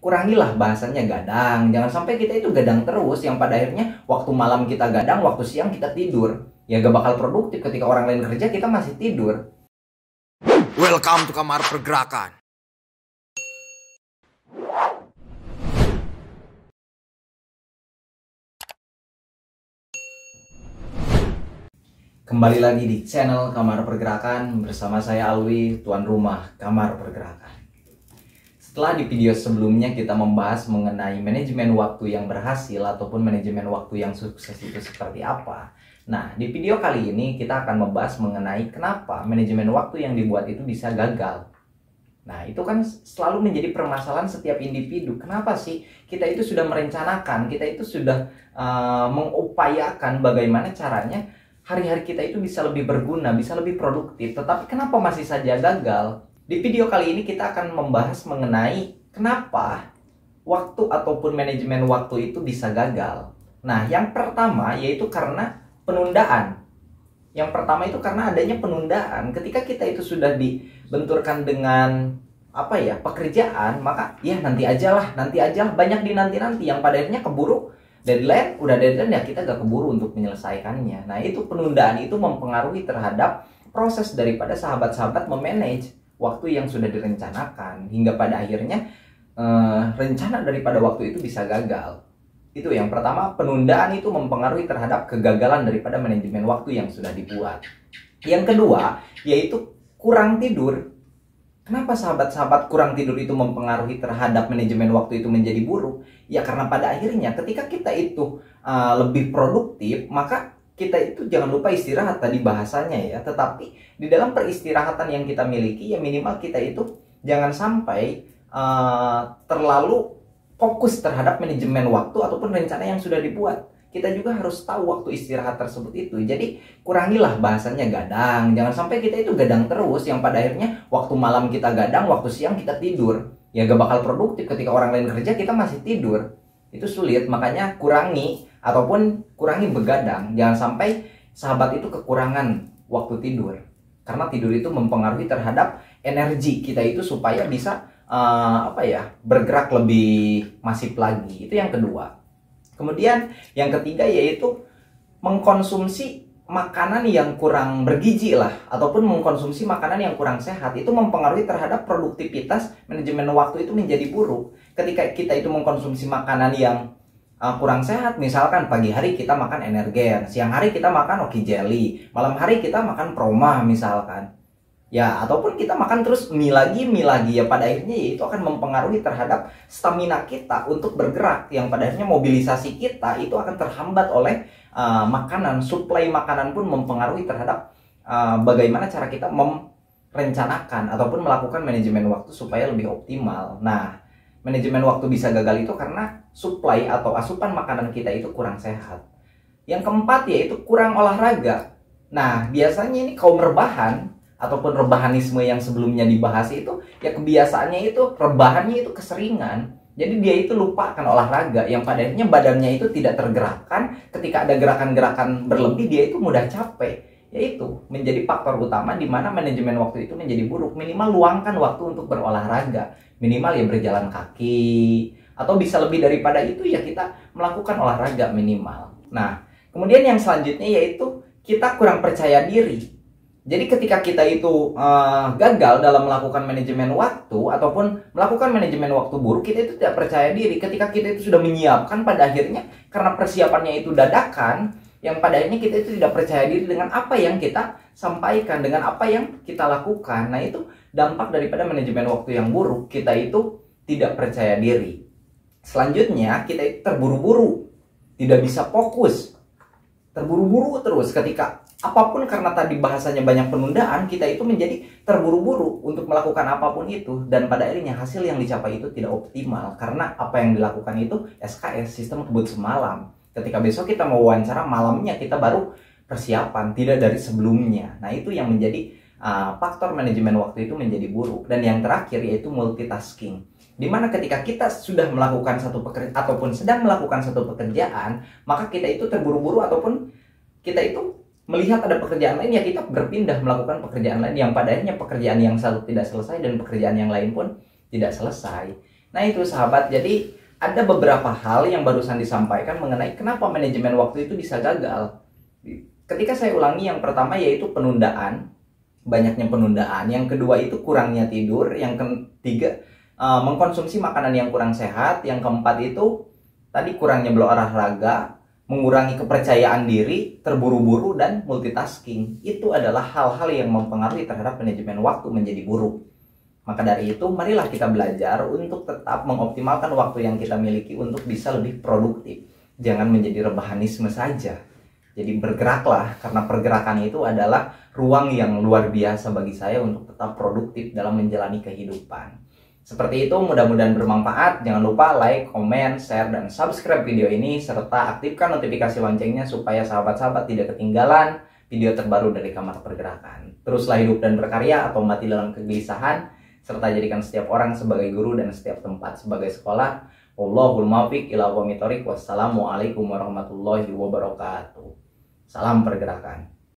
kurangilah bahasanya gadang. Jangan sampai kita itu gadang terus, yang pada akhirnya waktu malam kita gadang, waktu siang kita tidur. Ya gak bakal produktif ketika orang lain kerja, kita masih tidur. Welcome to Kamar Pergerakan. Kembali lagi di channel Kamar Pergerakan bersama saya Alwi, tuan rumah Kamar Pergerakan. Setelah di video sebelumnya kita membahas mengenai manajemen waktu yang berhasil ataupun manajemen waktu yang sukses itu seperti apa. Nah, di video kali ini kita akan membahas mengenai kenapa manajemen waktu yang dibuat itu bisa gagal. Nah, itu kan selalu menjadi permasalahan setiap individu. Kenapa sih kita itu sudah merencanakan, kita itu sudah mengupayakan bagaimana caranya hari-hari kita itu bisa lebih berguna, bisa lebih produktif, tetapi kenapa masih saja gagal? Di video kali ini kita akan membahas mengenai kenapa waktu ataupun manajemen waktu itu bisa gagal. Nah, yang pertama yaitu karena penundaan. Yang pertama itu karena adanya penundaan. Ketika kita itu sudah dibenturkan dengan pekerjaan, maka ya nanti aja lah, banyak dinanti-nanti yang pada akhirnya keburu. Deadline, udah deadline ya kita gak keburu untuk menyelesaikannya. Nah, itu penundaan itu mempengaruhi terhadap proses daripada sahabat-sahabat memanage waktu yang sudah direncanakan. Hingga pada akhirnya rencana daripada waktu itu bisa gagal. Itu yang pertama, penundaan itu mempengaruhi terhadap kegagalan daripada manajemen waktu yang sudah dibuat. Yang kedua, yaitu kurang tidur. Kenapa sahabat-sahabat kurang tidur itu mempengaruhi terhadap manajemen waktu itu menjadi buruk? Ya karena pada akhirnya ketika kita itu lebih produktif, maka kita itu jangan lupa istirahat tadi bahasanya ya. Tetapi di dalam peristirahatan yang kita miliki ya minimal kita itu jangan sampai terlalu fokus terhadap manajemen waktu ataupun rencana yang sudah dibuat. Kita juga harus tahu waktu istirahat tersebut itu. Jadi kurangilah bahasanya gadang. Jangan sampai kita itu gadang terus, yang pada akhirnya waktu malam kita gadang, waktu siang kita tidur. Ya gak bakal produktif ketika orang lain kerja, kita masih tidur. Itu sulit, makanya kurangi begadang. Jangan sampai sahabat itu kekurangan waktu tidur. Karena tidur itu mempengaruhi terhadap energi kita itu supaya bisa bergerak lebih masif lagi. Itu yang kedua. Kemudian yang ketiga yaitu mengkonsumsi makanan yang kurang bergizi lah, ataupun mengkonsumsi makanan yang kurang sehat. Itu mempengaruhi terhadap produktivitas manajemen waktu itu menjadi buruk. Ketika kita itu mengkonsumsi makanan yang kurang sehat, misalkan pagi hari kita makan energen, siang hari kita makan Oki Jelly, malam hari kita makan Proma misalkan. Ya, ataupun kita makan terus mie lagi, ya pada akhirnya ya itu akan mempengaruhi terhadap stamina kita untuk bergerak, yang pada akhirnya mobilisasi kita itu akan terhambat oleh makanan. Suplai makanan pun mempengaruhi terhadap bagaimana cara kita merencanakan ataupun melakukan manajemen waktu supaya lebih optimal. Nah, manajemen waktu bisa gagal itu karena suplai atau asupan makanan kita itu kurang sehat. Yang keempat yaitu kurang olahraga. Nah, biasanya ini kaum rebahan ataupun rebahanisme yang sebelumnya dibahas itu, ya kebiasaannya itu, rebahannya itu keseringan. Jadi dia itu lupa akan olahraga, yang pada akhirnya badannya itu tidak tergerakkan. Ketika ada gerakan-gerakan berlebih, dia itu mudah capek. Yaitu menjadi faktor utama di mana manajemen waktu itu menjadi buruk. Minimal luangkan waktu untuk berolahraga. Minimal ya berjalan kaki. Atau bisa lebih daripada itu ya kita melakukan olahraga minimal. Nah, kemudian yang selanjutnya yaitu kita kurang percaya diri. Jadi ketika kita itu gagal dalam melakukan manajemen waktu ataupun melakukan manajemen waktu buruk, kita itu tidak percaya diri. Ketika kita itu sudah menyiapkan, pada akhirnya karena persiapannya itu dadakan, yang pada akhirnya kita itu tidak percaya diri dengan apa yang kita sampaikan, dengan apa yang kita lakukan. Nah, itu dampak daripada manajemen waktu yang buruk. Kita itu tidak percaya diri. Selanjutnya, kita itu terburu-buru, tidak bisa fokus, terburu-buru terus ketika apapun, karena tadi bahasanya banyak penundaan, kita itu menjadi terburu-buru untuk melakukan apapun itu, dan pada akhirnya hasil yang dicapai itu tidak optimal karena apa yang dilakukan itu SKS, sistem kebut semalam. Ketika besok kita mau wawancara, malamnya kita baru persiapan, tidak dari sebelumnya. Nah, itu yang menjadi faktor manajemen waktu itu menjadi buruk. Dan yang terakhir yaitu multitasking, dimana ketika kita sudah melakukan satu pekerjaan ataupun sedang melakukan satu pekerjaan, maka kita itu terburu-buru ataupun kita itu melihat ada pekerjaan lain, ya kita berpindah melakukan pekerjaan lain, yang pada akhirnya pekerjaan yang satu tidak selesai dan pekerjaan yang lain pun tidak selesai. Nah itu sahabat, jadi ada beberapa hal yang barusan disampaikan mengenai kenapa manajemen waktu itu bisa gagal. Ketika saya ulangi, yang pertama yaitu penundaan, banyaknya penundaan. Yang kedua itu kurangnya tidur. Yang ketiga mengkonsumsi makanan yang kurang sehat. Yang keempat itu tadi kurangnya berolahraga, mengurangi kepercayaan diri, terburu-buru, dan multitasking. Itu adalah hal-hal yang mempengaruhi terhadap manajemen waktu menjadi buruk. Maka dari itu, marilah kita belajar untuk tetap mengoptimalkan waktu yang kita miliki untuk bisa lebih produktif. Jangan menjadi rebahanisme saja. Jadi bergeraklah, karena pergerakan itu adalah ruang yang luar biasa bagi saya untuk tetap produktif dalam menjalani kehidupan. Seperti itu, mudah-mudahan bermanfaat. Jangan lupa like, comment, share, dan subscribe video ini, serta aktifkan notifikasi loncengnya supaya sahabat-sahabat tidak ketinggalan video terbaru dari Kamar Pergerakan. Teruslah hidup dan berkarya atau mati dalam kegelisahan, serta jadikan setiap orang sebagai guru dan setiap tempat sebagai sekolah. Wallahul muwaffiq ila aqwamit thoriq. Wassalamualaikum warahmatullahi wabarakatuh. Salam pergerakan.